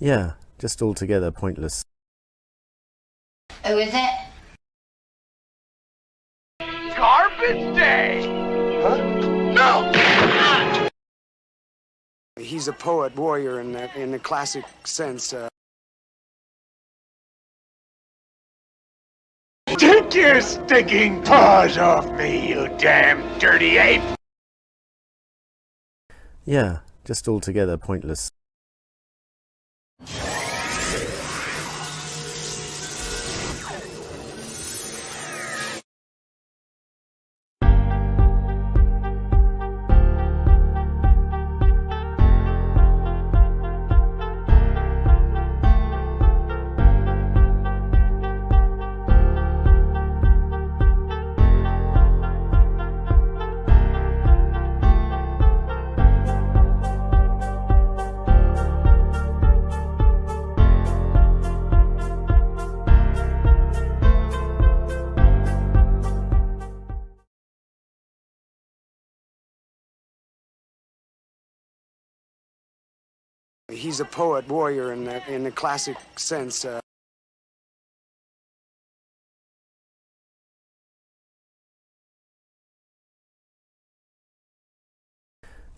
Yeah, just altogether pointless. Who is it? Garbage Day! Huh? No! He's a poet warrior in the classic sense. Take your stinking paws off me, you damn dirty ape! Yeah, just altogether pointless. He's a poet warrior in the classic sense.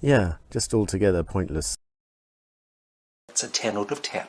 Yeah, just altogether pointless. It's a 10 out of 10.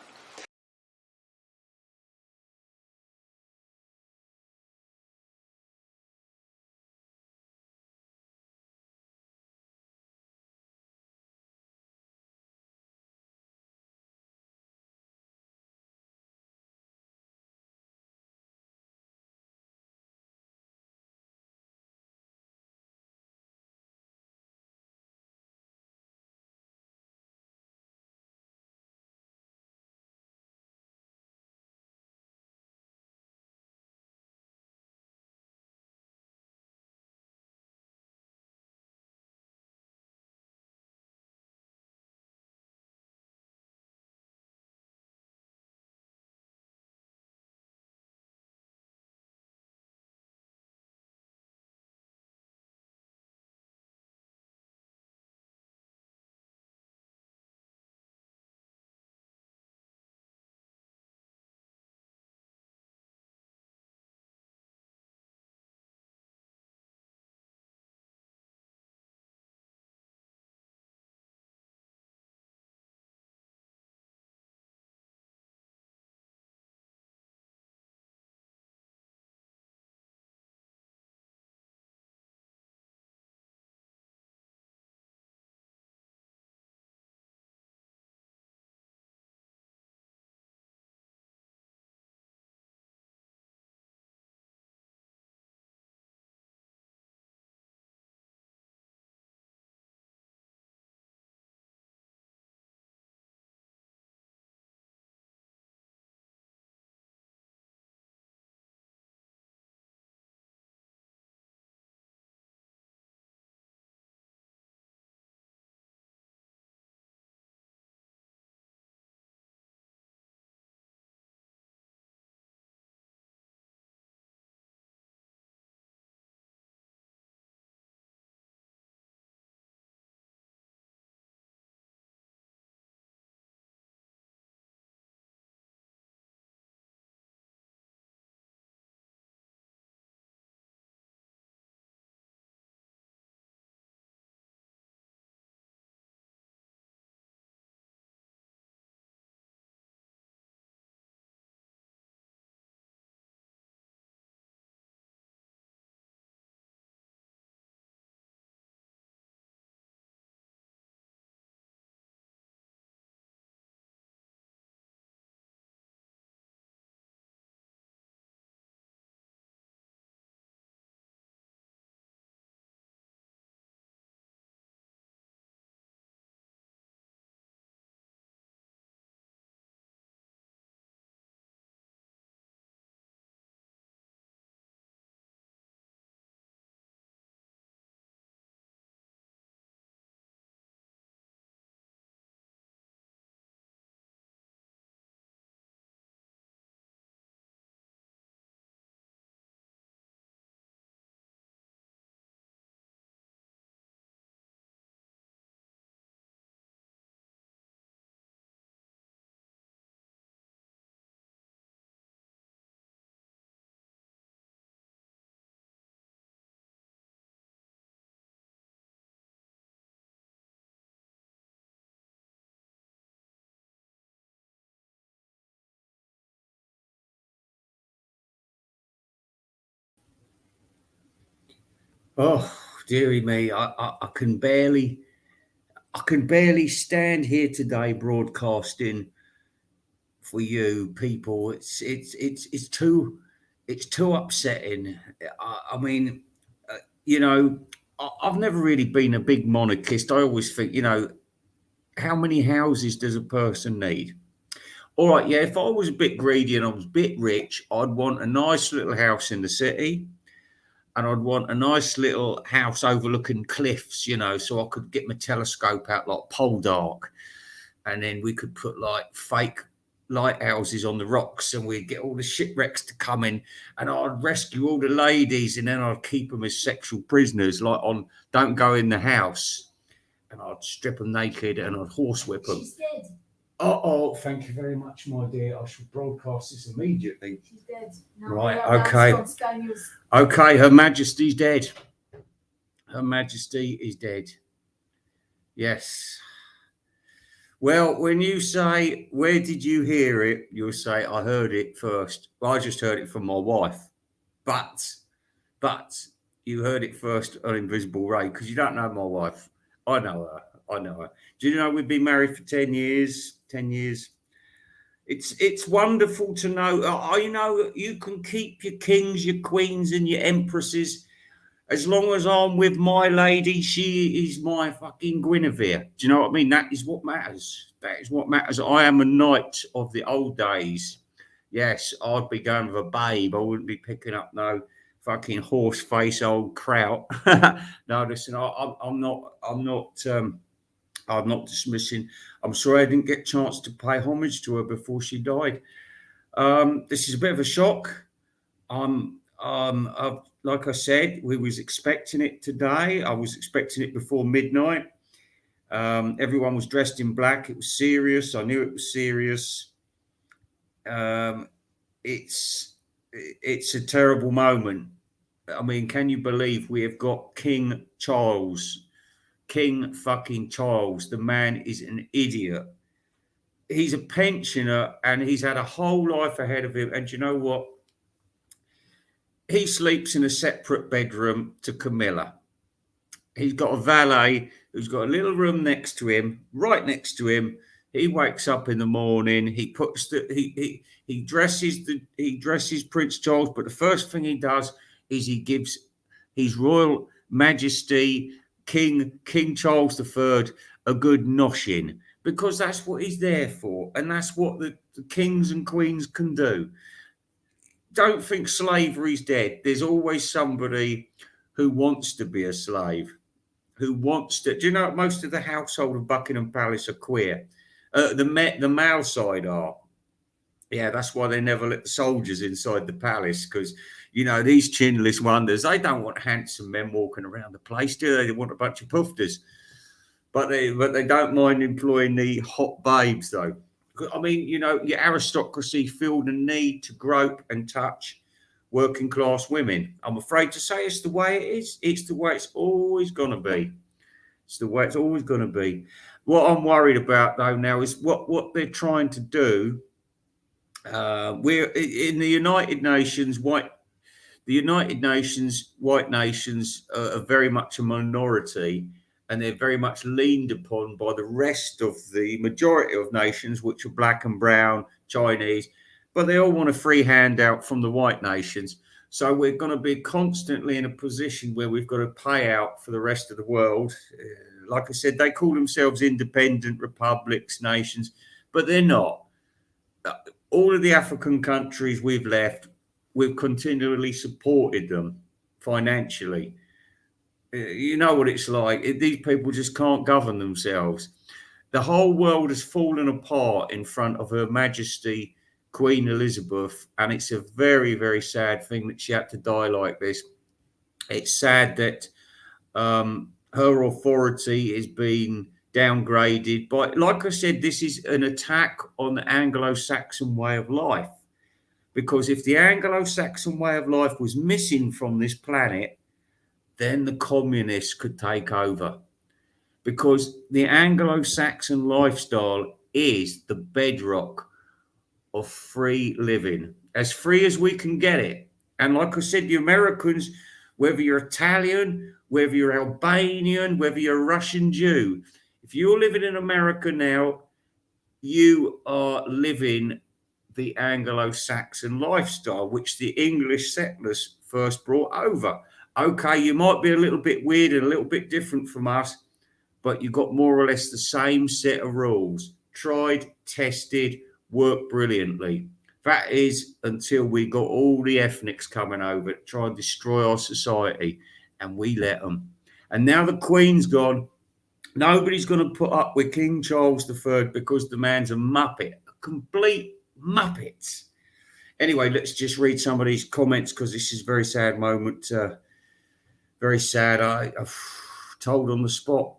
Oh, dearie me, I can barely stand here today broadcasting for you people. It's too upsetting. I mean, you know, I've never really been a big monarchist. I always think, how many houses does a person need? All right, yeah, if I was a bit greedy and I was a bit rich, I'd want a nice little house in the city, and I'd want a nice little house overlooking cliffs, so I could get my telescope out like pole dark, and then we could put like fake lighthouses on the rocks, and we'd get all the shipwrecks to come in, and I'd rescue all the ladies, and then I'd keep them as sexual prisoners, like on Don't Go in the House, and I'd strip them naked and I'd horsewhip them. She's dead. Oh, thank you very much, my dear. I shall broadcast this immediately. She's dead. No, Right, no, okay. that's not Daniel's. Okay, Her Majesty's dead. Her Majesty is dead. Yes. Well, when you say, where did you hear it? You'll say, I heard it first. Well, I just heard it from my wife. But you heard it first on Invisible Ray, because you don't know my wife. I know her. Do you know we've been married for 10 years? 10 years. It's wonderful to know. You can keep your kings, your queens, and your empresses. As long as I'm with my lady, she is my fucking Guinevere. Do you know what I mean? That is what matters. That is what matters. I am a knight of the old days. Yes, I'd be going with a babe. I wouldn't be picking up no fucking horse face old kraut. No, listen, I'm not dismissing. I'm sorry I didn't get a chance to pay homage to her before she died. This is a bit of a shock. Like I said, we was expecting it today. I was expecting it before midnight. Everyone was dressed in black. It was serious. I knew it was serious. It's a terrible moment. I mean, can you believe we have got King Charles? King fucking Charles. The man is an idiot. He's a pensioner and he's had a whole life ahead of him. And you know what? He sleeps in a separate bedroom to Camilla. He's got a valet who's got a little room next to him, right next to him. He wakes up in the morning. He puts he dresses Prince Charles, but the first thing he does is he gives His Royal Majesty King Charles III a good noshing, because that's what he's there for, and that's what the kings and queens can do. Don't think slavery's dead. There's always somebody who wants to be a slave, who wants to. Do you know most of the household of Buckingham Palace are queer? The male side are. Yeah, that's why they never let the soldiers inside the palace, because, these chinless wonders, they don't want handsome men walking around the place, do they? They want a bunch of poofters. But they don't mind employing the hot babes, though. I mean, your aristocracy feel the need to grope and touch working class women. I'm afraid to say it's the way it is. It's the way it's always going to be. It's the way it's always going to be. What I'm worried about, though, now is what they're trying to do. We're in the United Nations. White nations are very much a minority, and they're very much leaned upon by the rest of the majority of nations, which are black and brown, Chinese, but they all want a free handout from the white nations. So we're going to be constantly in a position where we've got to pay out for the rest of the world. Like I said, they call themselves independent republics, nations, but they're not. All of the African countries we've left, we've continually supported them financially. You know what it's like. These people just can't govern themselves. The whole world has fallen apart in front of Her Majesty Queen Elizabeth, and it's a very, very sad thing that she had to die like this. It's sad that her authority is being downgraded. But like I said, this is an attack on the Anglo-Saxon way of life. Because if the Anglo-Saxon way of life was missing from this planet, then the communists could take over. Because the Anglo-Saxon lifestyle is the bedrock of free living, as free as we can get it. And like I said, the Americans whether you're Italian, whether you're Albanian, whether you're a Russian Jew. If you're living in America now, you are living the Anglo-Saxon lifestyle, which the English settlers first brought over. Okay, you might be a little bit weird and a little bit different from us, but you got more or less the same set of rules. Tried, tested, worked brilliantly. That is until we got all the ethnics coming over to try and destroy our society, and we let them. And now the Queen's gone. Nobody's going to put up with King Charles III because the man's a muppet, a complete muppet. Anyway, let's just read some of these comments because this is a very sad moment. Very sad. I've told on the spot.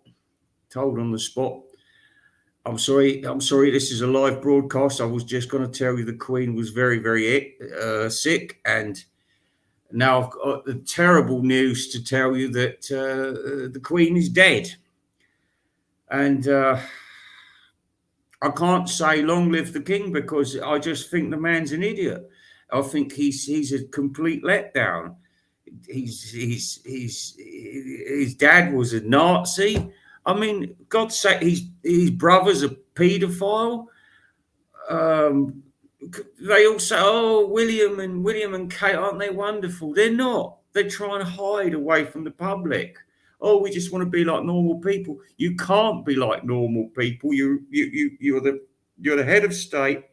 I'm sorry. This is a live broadcast. I was just going to tell you the Queen was very, very sick, and now I've got the terrible news to tell you that the Queen is dead. And I can't say long live the king because I just think the man's an idiot. I think he's a complete letdown. His dad was a Nazi. I mean, God's sake, his brother's a paedophile. They all say, "Oh, William and Kate, aren't they wonderful?" They're not. They're trying to hide away from the public. Oh, we just want to be like normal people. You can't be like normal people. You're the head of state,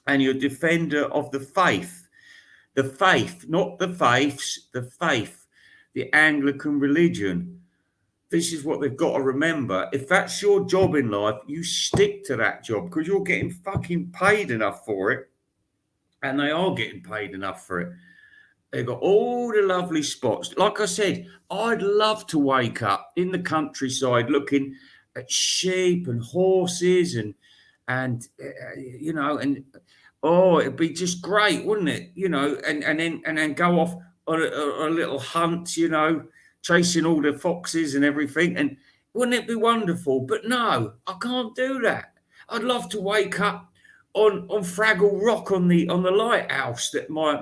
and you're a defender of the faith. The faith, not the faiths, the faith, the Anglican religion. This is what they've got to remember. If that's your job in life, you stick to that job because you're getting fucking paid enough for it. And they are getting paid enough for it. They've got all the lovely spots. Like I said, I'd love to wake up in the countryside looking at sheep and horses and it'd be just great, wouldn't it? And then go off on a little hunt, chasing all the foxes and everything. And wouldn't it be wonderful? But no, I can't do that. I'd love to wake up on Fraggle Rock on the lighthouse that my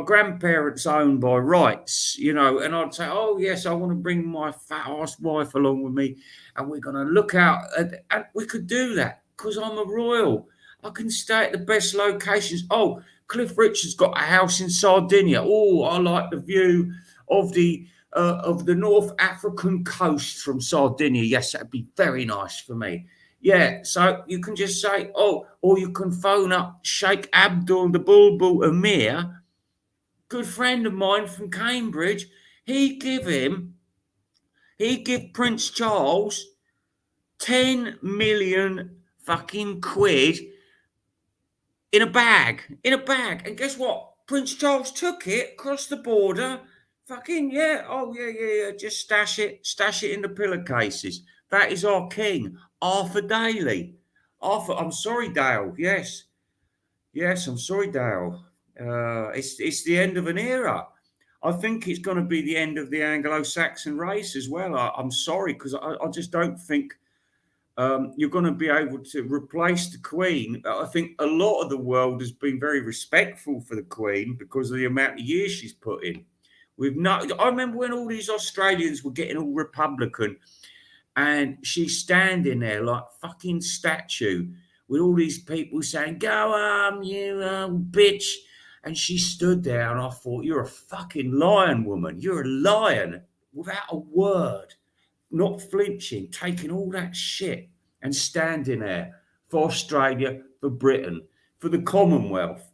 grandparents owned by rights, and I'd say, oh, yes, I want to bring my fat-ass wife along with me, and we're going to look out. And we could do that because I'm a royal. I can stay at the best locations. Oh, Cliff Richard's got a house in Sardinia. Oh, I like the view of the North African coast from Sardinia. Yes, that'd be very nice for me. Yeah, so you can just say, oh, or you can phone up Sheikh Abdul the Bulbul Emir, good friend of mine from Cambridge. He'd give Prince Charles 10 million fucking quid in a bag. And guess what? Prince Charles took it across the border. Fucking yeah. Oh yeah. Just stash it in the pillowcases. That is our king, Arthur Daly. I'm sorry, Dale. Yes, I'm sorry, Dale. It's the end of an era. I think it's going to be the end of the Anglo-Saxon race as well. I'm sorry, because I just don't think you're going to be able to replace the Queen. I think a lot of the world has been very respectful for the Queen because of the amount of years she's put in. I remember when all these Australians were getting all Republican, and she's standing there like fucking statue with all these people saying, "Go on, you bitch." And she stood there, and I thought, you're a fucking lion, woman. You're a lion without a word, not flinching, taking all that shit and standing there for Australia, for Britain, for the Commonwealth.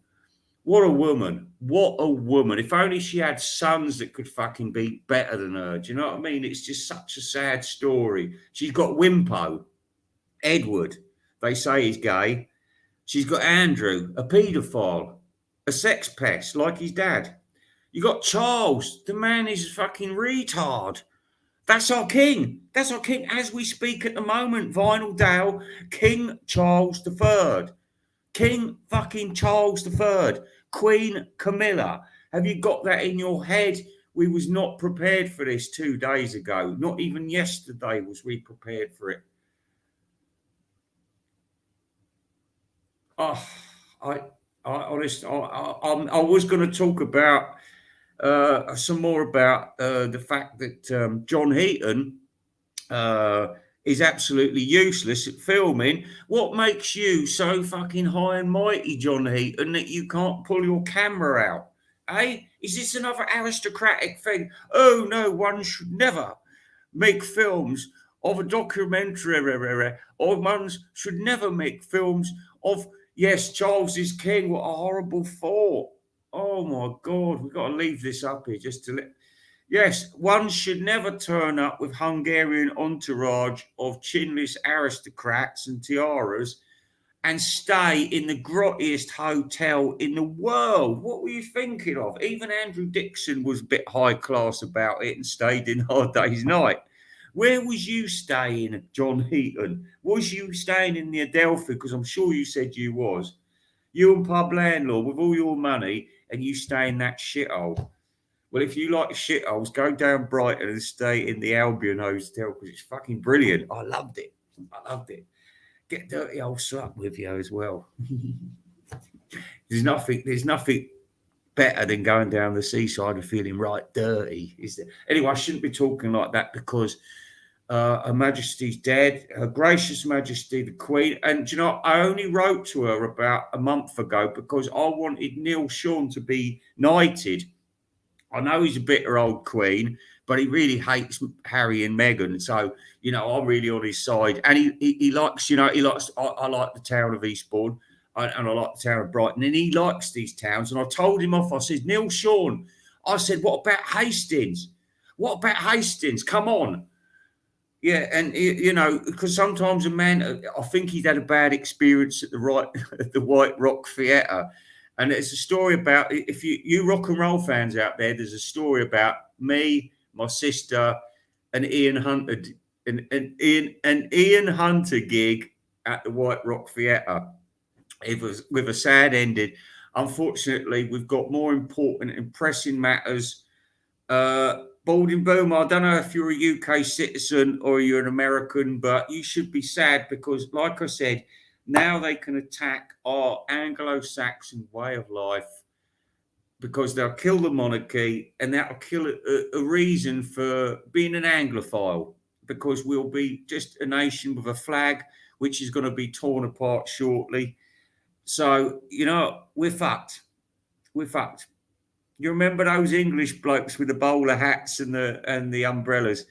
What a woman. What a woman. If only she had sons that could fucking be better than her. Do you know what I mean? It's just such a sad story. She's got Wimpo, Edward. They say he's gay. She's got Andrew, a paedophile, a sex pest like his dad. You got Charles. The man is a fucking retard. That's our king. That's our king as we speak at the moment. Vinyl Dale, King Charles III. King fucking Charles III. Queen Camilla. Have you got that in your head? We was not prepared for this 2 days ago. Not even yesterday was we prepared for it. Oh, I was going to talk about some more about the fact that John Heaton is absolutely useless at filming. What makes you so fucking high and mighty, John Heaton, that you can't pull your camera out? Eh? Is this another aristocratic thing? Oh no, one should never make films of a documentary, or one should never make films of, yes, Charles is king. What a horrible thought. Oh my God, we've got to leave this up here just to let. Yes, one should never turn up with Hungarian entourage of chinless aristocrats and tiaras and stay in the grottiest hotel in the world. What were you thinking of? Even Andrew Dixon was a bit high class about it and stayed in Hard Day's Night. Where was you staying, John Heaton? Was you staying in the Adelphi? Because I'm sure you said you was. You and pub landlord with all your money, and you stay in that shithole. Well, if you like shitholes, go down Brighton and stay in the Albion Hotel because it's fucking brilliant. I loved it. Get dirty old slut with you as well. There's nothing better than going down the seaside and feeling right dirty, is there? Anyway, I shouldn't be talking like that because Her Majesty's dead. Her Gracious Majesty the Queen. And you know, I only wrote to her about a month ago because I wanted Neil Sean to be knighted. I know he's a bitter old queen, but he really hates Harry and Meghan. So, you know, I'm really on his side. And he likes, I like the town of Eastbourne and I like the town of Brighton. And he likes these towns. And I told him off, I said, Neil Sean, I said, what about Hastings? What about Hastings? Come on. Yeah, and, you know, because sometimes a man, I think he'd had a bad experience at the White Rock Theatre. And it's a story about, if you rock and roll fans out there, there's a story about me, my sister, and Ian Hunter, an Ian Hunter gig at the White Rock Theatre. It was with a sad ending. Unfortunately, we've got more important and pressing matters. Balding Boom, I don't know if you're a UK citizen or you're an American, but you should be sad because, like I said, now they can attack our Anglo-Saxon way of life because they'll kill the monarchy and that'll kill a reason for being an Anglophile because we'll be just a nation with a flag which is going to be torn apart shortly. So, you know, we're fucked. We're fucked. You remember those English blokes with the bowler hats and the umbrellas?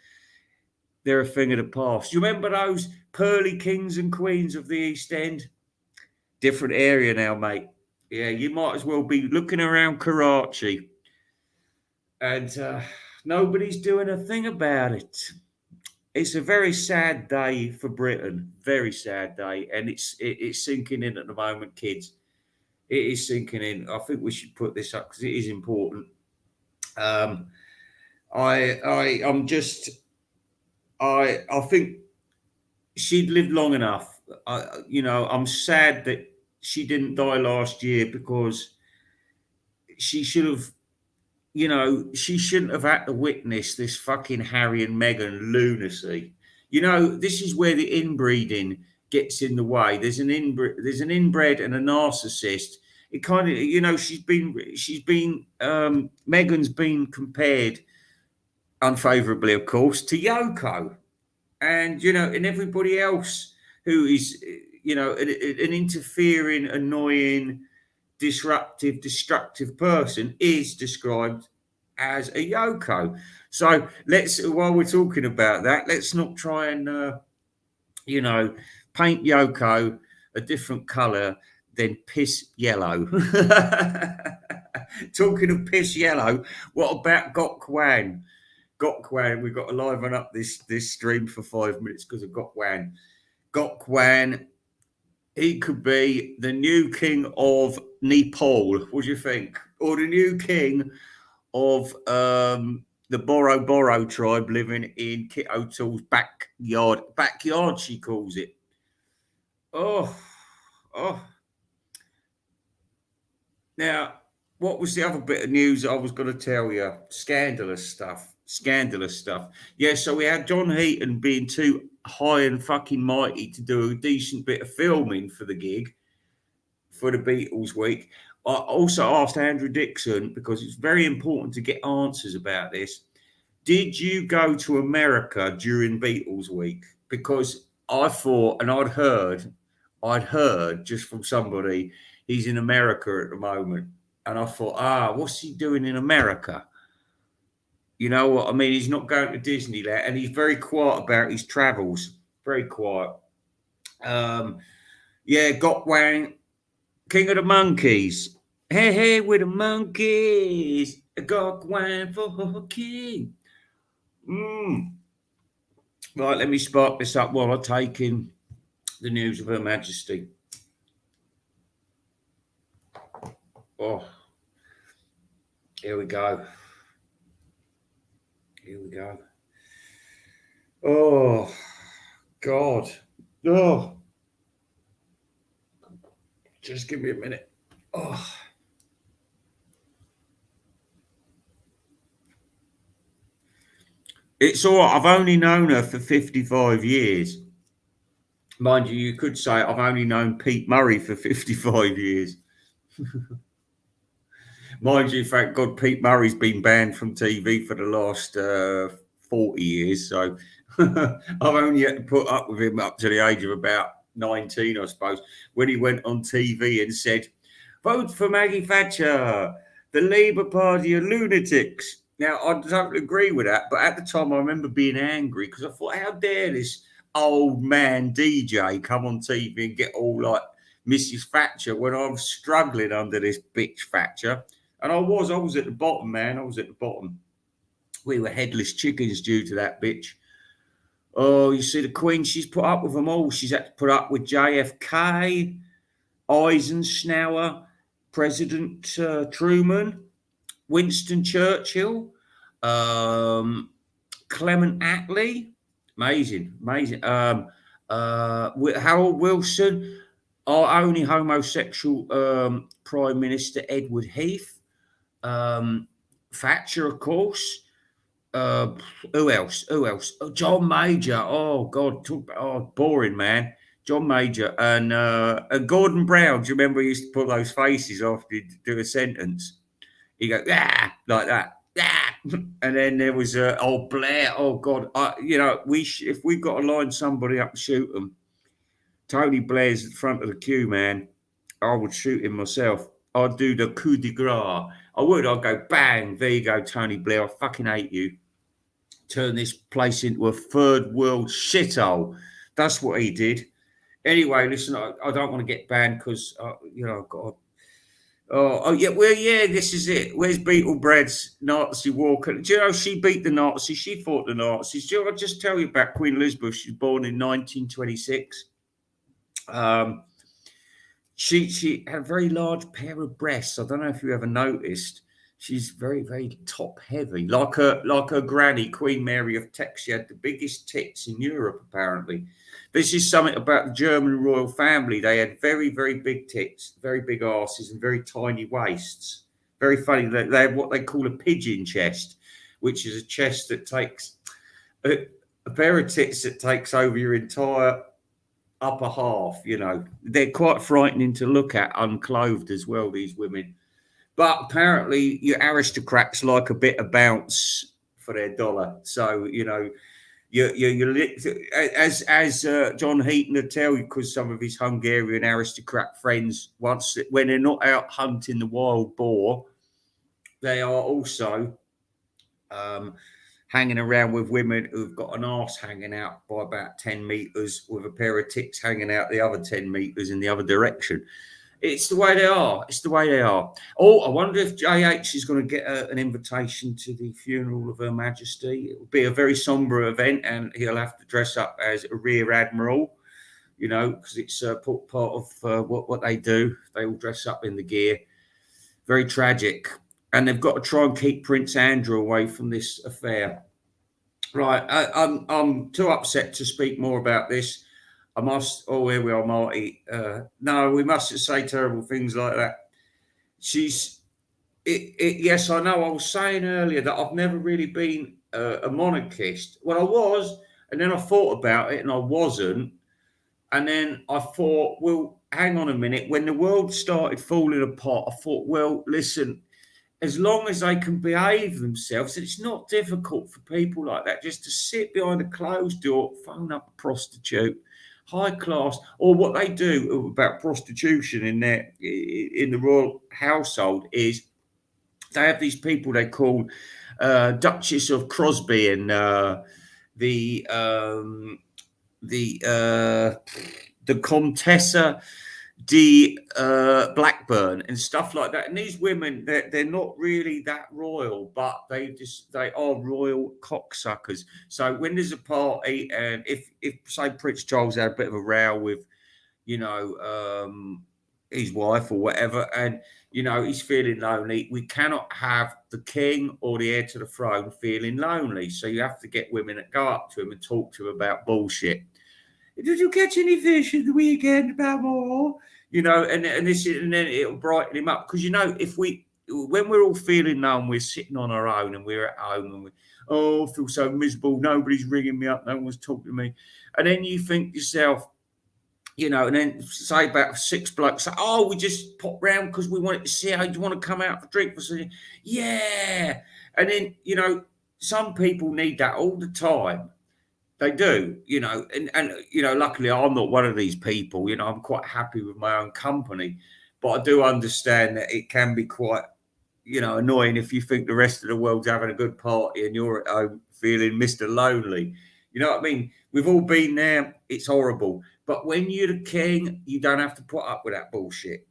They're a thing of the past. You remember those pearly kings and queens of the East End? Different area now, mate. Yeah, you might as well be looking around Karachi. And nobody's doing a thing about it. It's a very sad day for Britain. Very sad day. And it's sinking in at the moment, kids. It is sinking in. I think we should put this up because it is important. I think she'd lived long enough. I'm sad that she didn't die last year because she should have, she shouldn't have had to witness this fucking Harry and Meghan lunacy. This is where the inbreeding gets in the way. There's an inbred and a narcissist. It kind of, Meghan's been compared unfavorably, of course, to Yoko. And, and everybody else who is, an interfering, annoying, disruptive, destructive person is described as a Yoko. So while we're talking about that, let's not try and, paint Yoko a different colour than piss yellow. Talking of piss yellow, what about Gok Wan? Gok Wan, we've got to liven up this stream for 5 minutes because of Gok Wan. Gok Wan, he could be the new king of Nepal. What do you think? Or the new king of the Boro tribe living in Kit O'Toole's backyard. Backyard, she calls it. Oh. Now, what was the other bit of news I was going to tell you? Scandalous stuff. Yeah, so we had John Heaton being too high and fucking mighty to do a decent bit of filming for the gig, for the Beatles week. I also asked Andrew Dixon, because it's very important to get answers about this. Did you go to America during Beatles Week? Because I thought, and I'd heard just from somebody, he's in America at the moment. And I thought, what's he doing in America? You know what I mean? He's not going to Disneyland, and he's very quiet about his travels. Very quiet. Got Wang, King of the Monkeys. Hey, hey, with the monkeys. Got Wang for king. Right, let me spark this up while I take in the news of Her Majesty. Oh, here we go. Here we go. Oh, God. Oh. Just give me a minute. Oh. It's all right. I've only known her for 55 years. Mind you, you could say I've only known Pete Murray for 55 years. Mind you, thank God, Pete Murray's been banned from TV for the last 40 years. So I've only had to put up with him up to the age of about 19, I suppose, when he went on TV and said, "Vote for Maggie Thatcher, the Labour Party are lunatics." Now, I don't agree with that, but at the time I remember being angry because I thought, how dare this old man DJ come on TV and get all like Mrs. Thatcher when I was struggling under this bitch Thatcher. And I was at the bottom, man. I was at the bottom. We were headless chickens due to that bitch. Oh, you see the Queen, she's put up with them all. She's had to put up with JFK, Eisenhower, President Truman, Winston Churchill, Clement Attlee, amazing. Harold Wilson, our only homosexual Prime Minister, Edward Heath, Thatcher, of course. Who else? Oh, John Major. Oh God, boring man. John Major and Gordon Brown. Do you remember he used to put those faces after he'd do a sentence? He go like that, and then there was old Blair. Oh God, if we've got to line somebody up and shoot them, Tony Blair's at the front of the queue, man. I would shoot him myself. I'd do the coup de grace. I would. I'd go bang. There you go, Tony Blair. I fucking hate you. Turn this place into a third world shithole. That's what he did. Anyway, listen, I don't want to get banned because, I've got this is it. Where's Beetlebread's Nazi walker? Do you know she beat the Nazis? She fought the Nazis. Do you know, I'll just tell you about Queen Elizabeth. She was born in 1926. She had a very large pair of breasts. I don't know if you ever noticed. She's very, very top heavy, like her granny, Queen Mary of Teck. She had the biggest tits in Europe, apparently. This is something about the German royal family. They had very, very big tits, very big asses, and very tiny waists. Very funny. They have what they call a pigeon chest, which is a chest that takes a pair of tits that takes over your entire upper half. You know, they're quite frightening to look at, unclothed as well, these women. But apparently, your aristocrats like a bit of bounce for their dollar. So, you know, as John Heaton would tell you, because some of his Hungarian aristocrat friends, when they're not out hunting the wild boar, they are also hanging around with women who've got an arse hanging out by about 10 meters with a pair of tits hanging out the other 10 meters in the other direction. It's the way they are. It's the way they are. Oh, I wonder if JH is going to get an invitation to the funeral of Her Majesty. It will be a very sombre event, and he'll have to dress up as a Rear Admiral, you know, because it's part of what they do. They all dress up in the gear. Very tragic. And they've got to try and keep Prince Andrew away from this affair. Right. I'm too upset to speak more about this. I must. Oh, here we are, Marty. No, we mustn't say terrible things like that. Yes, I know. I was saying earlier that I've never really been a monarchist. Well, I was, and then I thought about it, and I wasn't. And then I thought, well, hang on a minute. When the world started falling apart, I thought, well, listen, as long as they can behave themselves, it's not difficult for people like that just to sit behind a closed door, phone up a prostitute, high class, or what they do about prostitution in the royal household is they have these people they call Duchess of Crosby and the Contessa de Blackburn and stuff like that. And these women, they're not really that royal, but they are royal cocksuckers. So when there's a party, and if say Prince Charles had a bit of a row with, his wife or whatever, and he's feeling lonely, we cannot have the king or the heir to the throne feeling lonely. So you have to get women that go up to him and talk to him about bullshit. Did you catch any fish in the weekend, Babble? And then it'll brighten him up. Because when we're all feeling low, we're sitting on our own and we're at home and I feel so miserable. Nobody's ringing me up. No one's talking to me. And then you think to yourself, and then say about 6 blokes say, we just popped round because we wanted to see how you want to come out for a drink for something. Yeah. And then, some people need that all the time. They do, and luckily I'm not one of these people. I'm quite happy with my own company, but I do understand that it can be quite, annoying if you think the rest of the world's having a good party and you're at home feeling Mr. Lonely. You know what I mean? We've all been there. It's horrible. But when you're the king, you don't have to put up with that bullshit.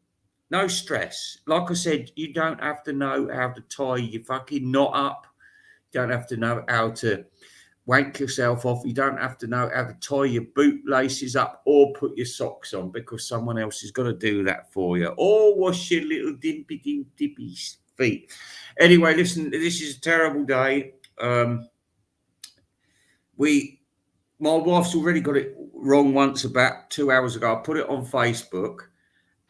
No stress. Like I said, you don't have to know how to tie your fucking knot up. You don't have to know how to wank yourself off. You don't have to know how to tie your bootlaces up or put your socks on because someone else is going to do that for you. Or wash your little dippy feet. Anyway, listen, this is a terrible day. My wife's already got it wrong once about 2 hours ago. I put it on Facebook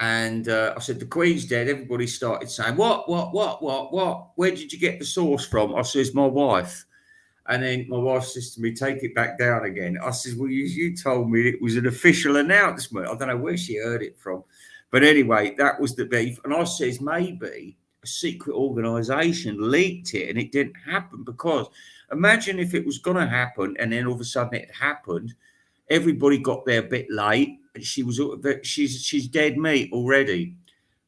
and I said, the Queen's dead. Everybody started saying, what? Where did you get the source from? I says, my wife. And then my wife says to me, take it back down again. I says, well, you told me it was an official announcement. I don't know where she heard it from. But anyway, that was the beef. And I says, maybe a secret organisation leaked it and it didn't happen. Because imagine if it was going to happen and then all of a sudden it happened. Everybody got there a bit late. And she's dead meat already.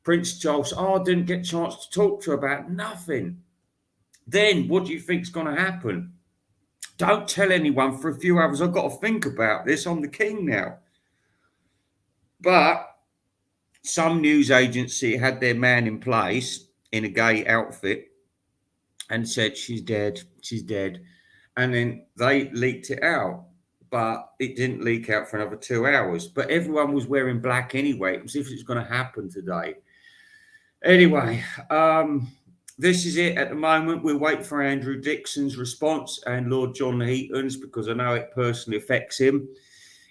Prince Charles, I didn't get a chance to talk to her about nothing. Then what do you think's going to happen? Don't tell anyone for a few hours. I've got to think about this. I'm the king now. But some news agency had their man in place in a gay outfit and said, she's dead. And then they leaked it out. But it didn't leak out for another 2 hours. But everyone was wearing black anyway. It was as if it's going to happen today. Anyway, this is it at the moment. We'll wait for Andrew Dixon's response and Lord John Heaton's because I know it personally affects him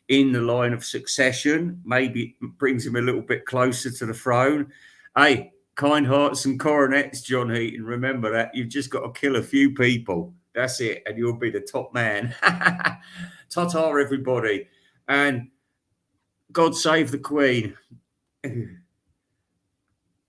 in the line of succession. Maybe it brings him a little bit closer to the throne. Hey, kind hearts and coronets, John Heaton. Remember that. You've just got to kill a few people. That's it. And you'll be the top man. Ta-ta, everybody. And God save the Queen.